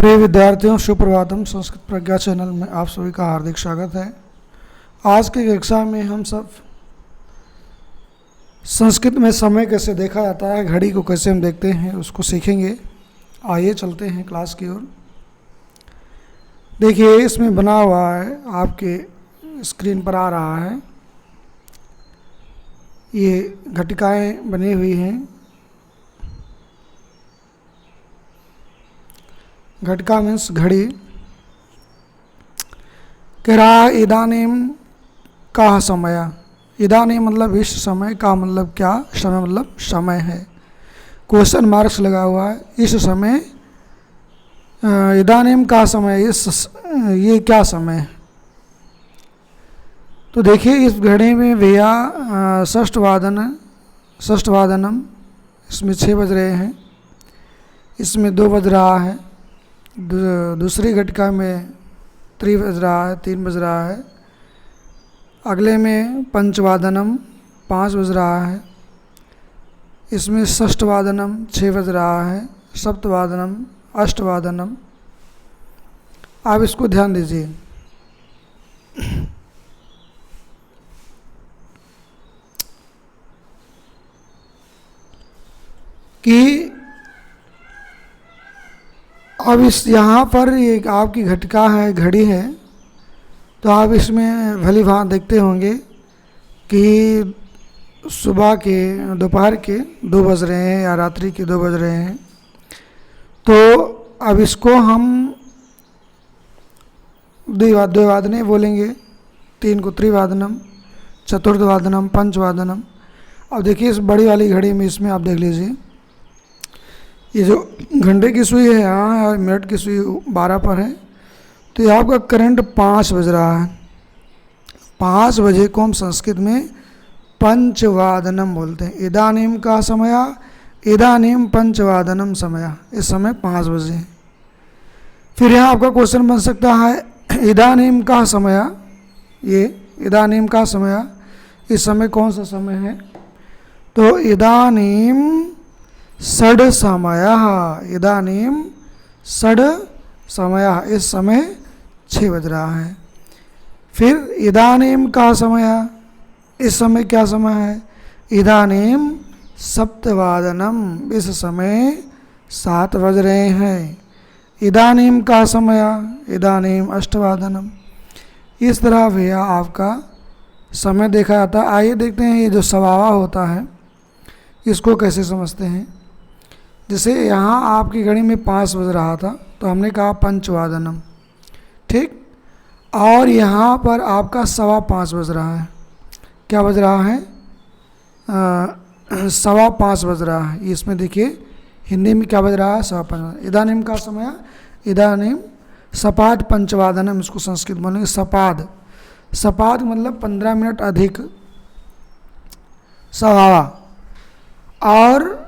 प्रिय विद्यार्थियों, सुप्रभातम। संस्कृत प्रज्ञा चैनल में आप सभी का हार्दिक स्वागत है। आज की कक्षा में हम सब संस्कृत में समय कैसे देखा जाता है, घड़ी को कैसे हम देखते हैं, उसको सीखेंगे। आइए चलते हैं क्लास की ओर। देखिए, इसमें बना हुआ है, आपके स्क्रीन पर आ रहा है, ये घटिकाएं बनी हुई हैं। घटिका मीन्स घड़ी। कह रहा है इदानीम का समय। इदानीम मतलब इस समय, का मतलब क्या, समय मतलब समय है। क्वेश्चन मार्क्स लगा हुआ है। इस समय, इदानीम का समय, ये क्या समय है। तो देखिए, इस घड़ी में भैया षष्ठवादनम, इसमें 6 बज रहे हैं, इसमें 2 बज रहा है, दूसरी घटिका में 3 बज रहा है, 3 बज रहा है, अगले में पंचवादनम 5 बज रहा है, इसमें षष्ठवादनम 6 बज रहा है, सप्तवादनम, अष्टवादनम। आप इसको ध्यान दीजिए कि अब इस यहाँ पर ये आपकी घटिका है, घड़ी है, तो आप इसमें भली भांति देखते होंगे कि सुबह के, दोपहर के 2 बज रहे हैं या रात्रि के 2 बज रहे हैं। तो अब इसको हम द्विवादने बोलेंगे। 3 को त्रिवादनम, चतुर्थवादनम, पंचवादनम। अब देखिए, इस बड़ी वाली घड़ी में, इसमें आप देख लीजिए, ये जो घंटे की सुई है यहाँ और मिनट की सुई 12 पर है, तो ये आपका करंट 5 बज रहा है। 5 बजे को हम संस्कृत में पंचवादनम बोलते हैं। इदानीम का समय, इदानीम पंचवादनम समय, इस समय 5 बजे है। फिर यहाँ आपका क्वेश्चन बन सकता है, इदानीम का समय, ये इदानीम का समय, इस समय कौन सा समय है। तो इदानीम षड समय, इदानीम षड समय, इस समय 6 बज रहा है। फिर इदानीम का समय, इस समय क्या समय है, इदानीम सप्तवादनम, इस समय 7 बज रहे हैं। इदानीम का समय, इदानीम अष्टवादनम। इस तरह भैया आपका समय देखा जाता है। आइए देखते हैं, ये जो सवावा होता है, इसको कैसे समझते हैं। जैसे यहाँ आपकी घड़ी में 5 बज रहा था, तो हमने कहा पंचवादनम, ठीक। और यहाँ पर आपका 5:15 बज रहा है। क्या बज रहा है, 5:15 बज रहा है। इसमें देखिए हिंदी में क्या बज रहा है, 5:15। इदानीम का समय, इदानीम सपाद पंचवादनम, इसको संस्कृत बोलेंगे सपाद। सपाद मतलब 15 मिनट अधिक, सवावा। और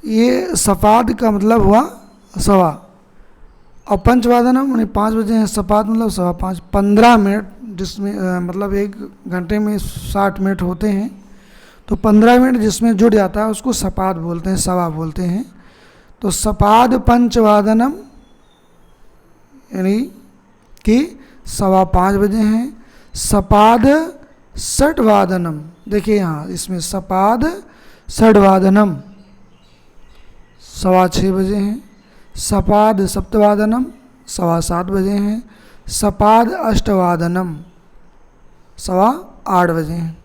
ये सपाद का मतलब हुआ सवा, और पंचवादनम यानी 5 बजे हैं, सपाद मतलब 5:15, 15 मिनट, जिसमें मतलब 1 घंटे में 60 मिनट होते हैं, तो 15 मिनट जिसमें जुड़ जाता है उसको सपाद बोलते हैं, सवा बोलते हैं। तो सपाद पंचवादनम यानी कि 5:15 बजे हैं। सपाद षड्वादनम, देखिए यहाँ इसमें सपाद षड्वादनम 6:15 बजे हैं। सपाद सप्तवादनम 7:15 बजे हैं। सपाद अष्टवादनम 8:15 बजे हैं।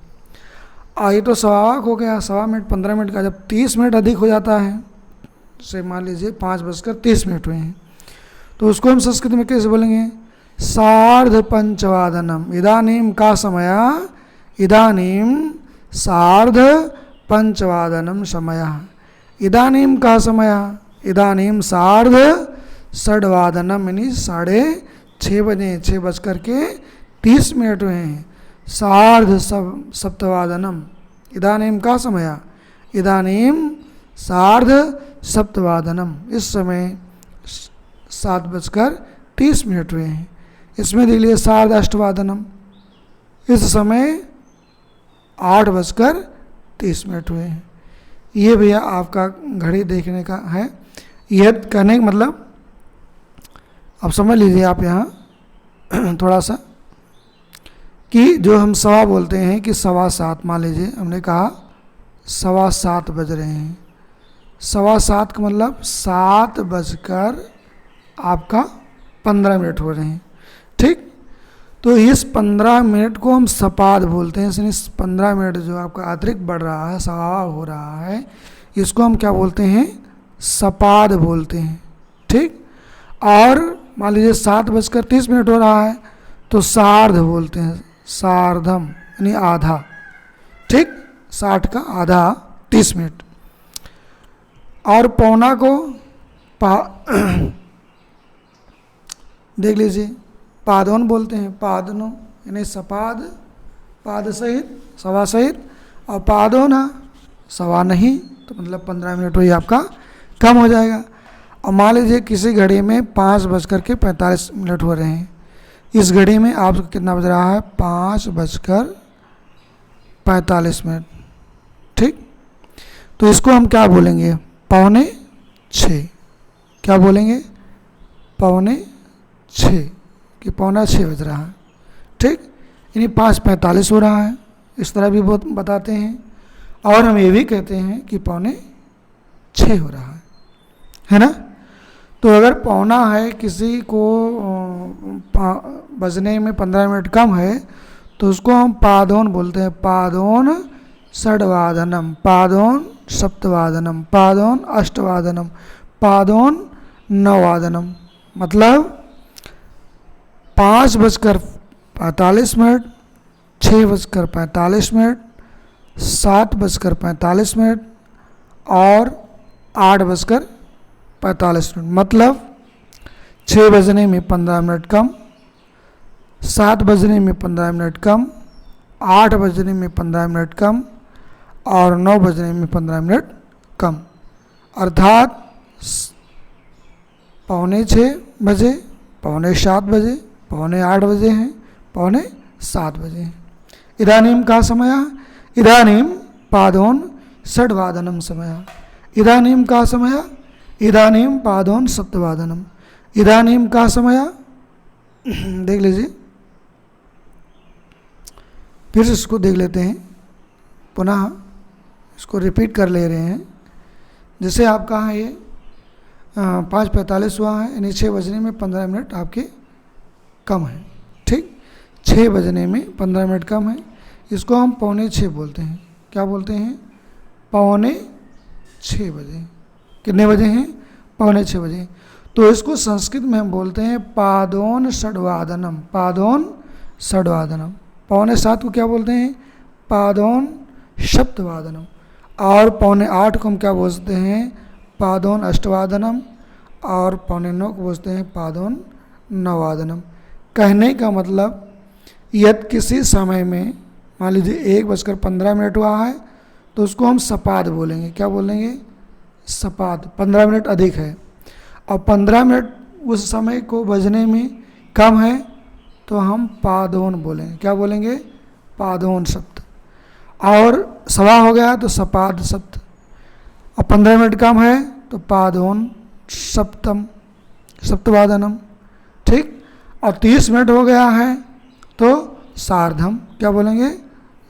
ये तो सवाक हो गया, 1.25 मिनट 15 मिनट का। जब 30 मिनट अधिक हो जाता है, जैसे मान लीजिए 5:30 हुए हैं, तो उसको हम संस्कृत में कैसे बोलेंगे, सार्ध पंचवादनम। इदानीम का समय, इदानीम सार्ध पंचवादनम समय। इदानीम का समय, इदानीम सार्ध षड्वादनम, यानी 6:30 बजे, 6:30 हुए हैं। सार्ध सप्तवादनम, इदानीम का समय, इदानीम सार्ध सप्तवादनम, इस समय 7:30 हुए हैं। इसमें देख लीजिए सार्ध अष्टवादनम, इस समय 8:30 हुए हैं। ये भैया आपका घड़ी देखने का है। यह कहने का मतलब अब समझ लीजिए आप यहाँ थोड़ा सा कि जो हम सवा बोलते हैं कि 7:15, मान लीजिए हमने कहा 7:15 बज रहे हैं, 7:15 का मतलब 7:15 हो रहे हैं, ठीक। तो इस 15 मिनट को हम सपाद बोलते हैं, यानी 15 मिनट जो आपका अतिरिक्त बढ़ रहा है, सवा हो रहा है, इसको हम क्या बोलते हैं, सपाद बोलते हैं, ठीक। और मान लीजिए 7:30 हो रहा है तो सार्ध बोलते हैं, सार्धम यानी आधा, ठीक। 60 का आधा 30 मिनट। और पौना को देख लीजिए पादोन बोलते हैं, पादनो यानी सपाद, पाद सहित, सवा सहित, और पादोना सवा नहीं, तो मतलब 15 मिनट वही आपका कम हो जाएगा। और मान लीजिए किसी घड़ी में 5:45 हो रहे हैं, इस घड़ी में आपको कितना बज रहा है, 5:45, ठीक। तो इसको हम क्या बोलेंगे, 5:45, क्या बोलेंगे, 5:45, कि 5:45 बज रहा है, ठीक। यानी 5:45 हो रहा है, इस तरह भी बहुत बताते हैं। और हम ये भी कहते हैं कि 5:45 हो रहा है ना। तो अगर पौना है, किसी को बजने में 15 मिनट कम है, तो उसको हम पादोन बोलते हैं, पादोन षड्वादनम, पादोन सप्तवादनम, पादोन अष्टवादनम, पादोन नववादनम। मतलब 5:45, 6:45, 7:45 और 8:45। मतलब 6 बजने में 15 मिनट कम, 7 बजने में 15 मिनट कम, 8 बजने में 15 मिनट कम और 9 बजने में 15 मिनट कम। अर्थात 6:45 बजे, 7:45 बजे, 7:45 बजे हैं, 7:45 बजे हैं। इदानीं का समय, इदानीं पादोन षड्वादनम समय, इदानीं का समय, इदानीं पादोन सप्तवादनम, इदानीं का समय। देख लीजिए, फिर से इसको देख लेते हैं, पुनः इसको रिपीट कर ले रहे हैं। जैसे आपका है ये 5:45 हुआ है, यानी 6 बजने में 15 मिनट आपके कम है, ठीक। 6 बजने में 15 मिनट कम है, इसको हम 5:45 बोलते हैं। क्या बोलते हैं, 5:45 बजे। कितने बजे हैं, 5:45 बजे। तो इसको संस्कृत में हम बोलते हैं पादोन षड्वादनम, पादोन षड्वादनम। 7:45 को क्या बोलते हैं, पादोन सप्तवादनम। और 7:45 को हम क्या बोलते हैं, पादोन अष्टवादनम। और 9:45 को बोलते हैं पादोन नववादनम। कहने का मतलब, यदि किसी समय में मान लीजिए 1:15 हुआ है, तो उसको हम सपाद बोलेंगे। क्या बोलेंगे, सपाद। 15 मिनट अधिक है और 15 मिनट उस समय को बजने में कम है, तो हम पादोन बोलेंगे। क्या बोलेंगे, पादोन शब्द। और सवा हो गया तो सपाद शब्द, और 15 मिनट कम है तो पादोन सप्तम, सप्तवादनम, ठीक। और 30 मिनट हो गया है तो सार्धम। क्या बोलेंगे,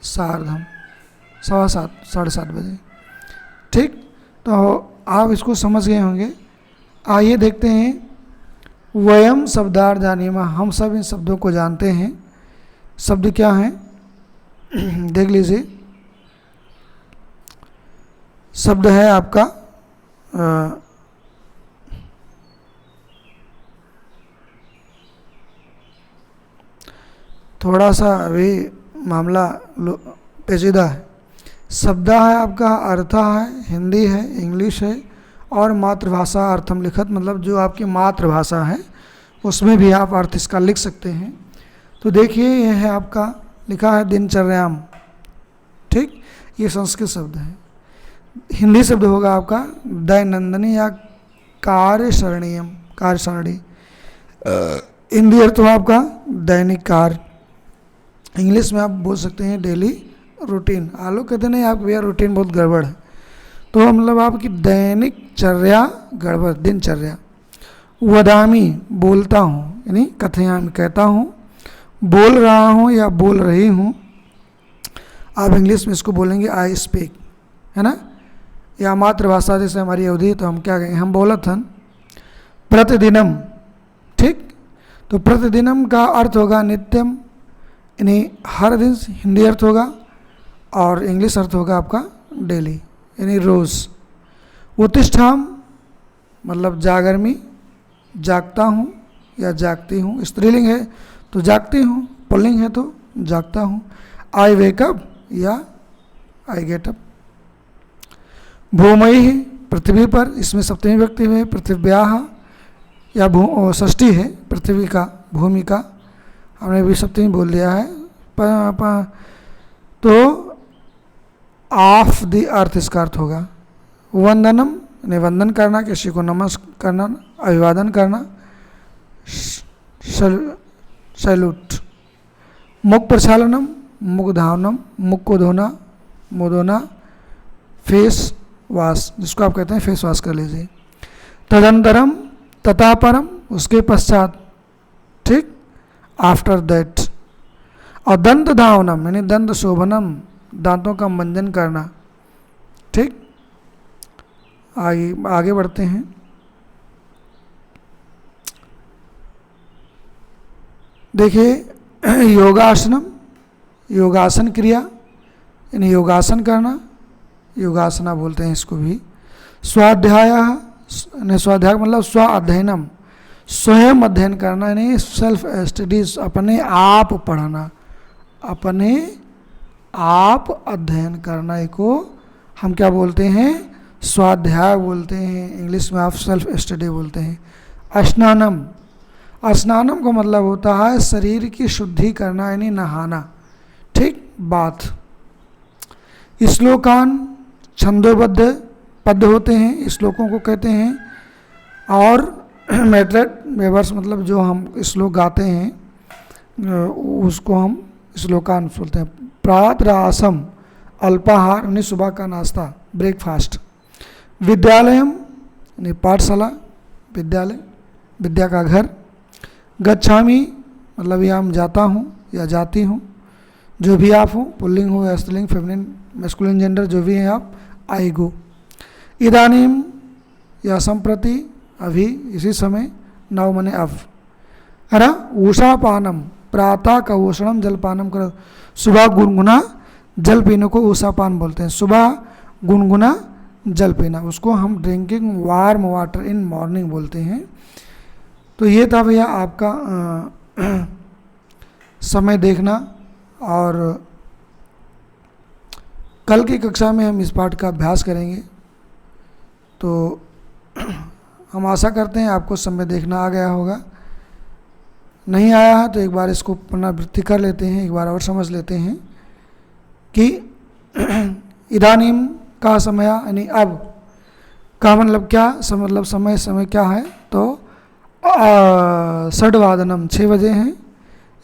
सार्धम, 7:15, 7:30 बजे, ठीक। तो आप इसको समझ गए होंगे। आइए देखते हैं, वयम शब्दार्थ जानीमा, हम सब इन शब्दों को जानते हैं। शब्द क्या हैं, देख लीजिए। शब्द है आपका थोड़ा सा अभी मामला पेचीदा है। शब्द है आपका, अर्थ है, हिंदी है, इंग्लिश है, और मातृभाषा अर्थम लिखत, मतलब जो आपकी मातृभाषा है उसमें भी आप अर्थ इसका लिख सकते हैं। तो देखिए, यह है आपका लिखा है दिनचर्याम, ठीक। ये संस्कृत शब्द है। हिंदी शब्द होगा आपका दैनंदिनी या कार्यसरणीयम, कार्यसारणी। हिंदी अर्थ होगा आपका दैनिक कार्य। इंग्लिश में आप बोल सकते हैं डेली रूटीन। आलोक कहते नहीं, आप भैया रूटीन बहुत गड़बड़ है, तो मतलब आपकी दैनिक चर्या गड़बड़, दिनचर्या। वदामी बोलता हूँ, यानी कथयामि कहता हूँ, बोल रहा हूँ या बोल रही हूँ। आप इंग्लिश में इसको बोलेंगे आई स्पीक, है ना, या मातृभाषा जैसे हमारी अवधि तो हम क्या कहेंगे, हम बोलत हन। प्रतिदिनम, ठीक, तो प्रतिदिनम का अर्थ होगा नित्यम, यानी हर दिन हिंदी अर्थ होगा, और इंग्लिश अर्थ होगा आपका डेली, यानी रोज़। उत्तिष्ठाम मतलब जागर्मी, जागता हूँ या जागती हूँ, स्त्रीलिंग है तो जागती हूँ, पुल्लिंग है तो जागता हूँ। आई वेकअप या आई गेट अप। भूमि पृथ्वी पर, इसमें सप्तमी व्यक्ति में पृथिव्याः या षष्ठी है, पृथ्वी का, भूमि का, हमने भी सप्तमी बोल दिया है। तो ऑफ द अर्थ इसका अर्थ होगा। वंदनम निवंदन करना, किसी को नमस्कार करना, अभिवादन करना, सैल्यूट। मुख प्रक्षालनम मुख धावनम, मुख को धोना, मुँह धोना, फेस वाश, जिसको आप कहते हैं फेस वाश कर लीजिए। तदंतरम तथा परम, उसके पश्चात, ठीक, आफ्टर दैट। और दंत धावनम यानी दंत शोभनम, दांतों का मंजन करना, ठीक। आगे बढ़ते हैं। देखिए योगासनम, योगासन क्रिया यानी योगासन करना, योगासना बोलते हैं इसको भी। स्वाध्याय, स्वाध्याय मतलब स्व अध्ययनम, स्वयं अध्ययन करना, यानी सेल्फ स्टडीज, अपने आप पढ़ना, अपने आप अध्ययन करना को हम क्या बोलते हैं, स्वाध्याय बोलते हैं, इंग्लिश में आप सेल्फ स्टडी बोलते हैं। स्नानम, स्नानम का मतलब होता है शरीर की शुद्धि करना, यानी नहाना, ठीक, बाथ। श्लोकान छंदोबद्ध पद होते हैं, श्लोकों को कहते हैं। और मेट्रेट वेवर्स मतलब जो हम श्लोक गाते हैं उसको हम श्लोकान बोलते हैं। प्रातरासम अल्पाहार यानी सुबह का नाश्ता, ब्रेकफास्ट। विद्यालयम यानी पाठशाला, विद्यालय, विद्या का घर। गच्छामि मतलब यहाँ हम जाता हूँ या जाती हूँ, जो भी आप हो, पुल्लिंग हो या स्त्रीलिंग, फेमिनिन, मैस्कुलिन जेंडर, जो भी हैं आप, आई गो। इदानीम या संप्रति, अभी, इसी समय, नव मने अब, है ना। ऊषापानम प्रातः का उष्णम जलपानम करो, सुबह गुनगुना जल पीने को ऊषापान बोलते हैं। सुबह गुनगुना जल पीना, उसको हम drinking warm water in morning बोलते हैं। तो ये था भैया आपका समय देखना, और कल की कक्षा में हम इस पाठ का अभ्यास करेंगे। तो हम आशा करते हैं आपको समय देखना आ गया होगा। नहीं आया है तो एक बार इसको पुनरावृत्ति कर लेते हैं, एक बार और समझ लेते हैं कि इदानीम का समय यानी अब का मतलब क्या, मतलब समय क्या है, तो षड्वादनम 6 बजे हैं।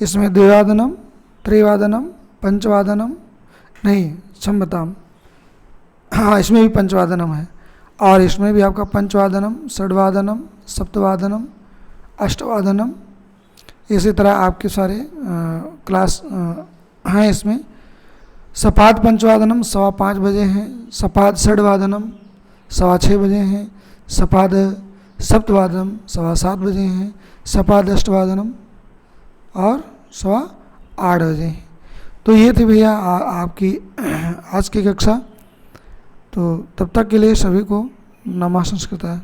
इसमें द्विवादनम, त्रिवादनम, पंचवादनम, नहीं क्षम्यताम, हाँ इसमें भी पंचवादनम है, और इसमें भी आपका पंचवादनम, षड्वादनम, सप्तवादनम, अष्टवादनम, इसी तरह आपके सारे क्लास हैं। इसमें सपाद पंचवादनम 5:15 बजे हैं, सपाद षड्वादनम 6:15 बजे हैं, सपाद सप्तवादनम 7:15 बजे हैं, सपाद अष्टवादनम और 8:15 बजे हैं। तो ये थी भैया आपकी आज की कक्षा। तो तब तक के लिए सभी को नमः संस्कृत है।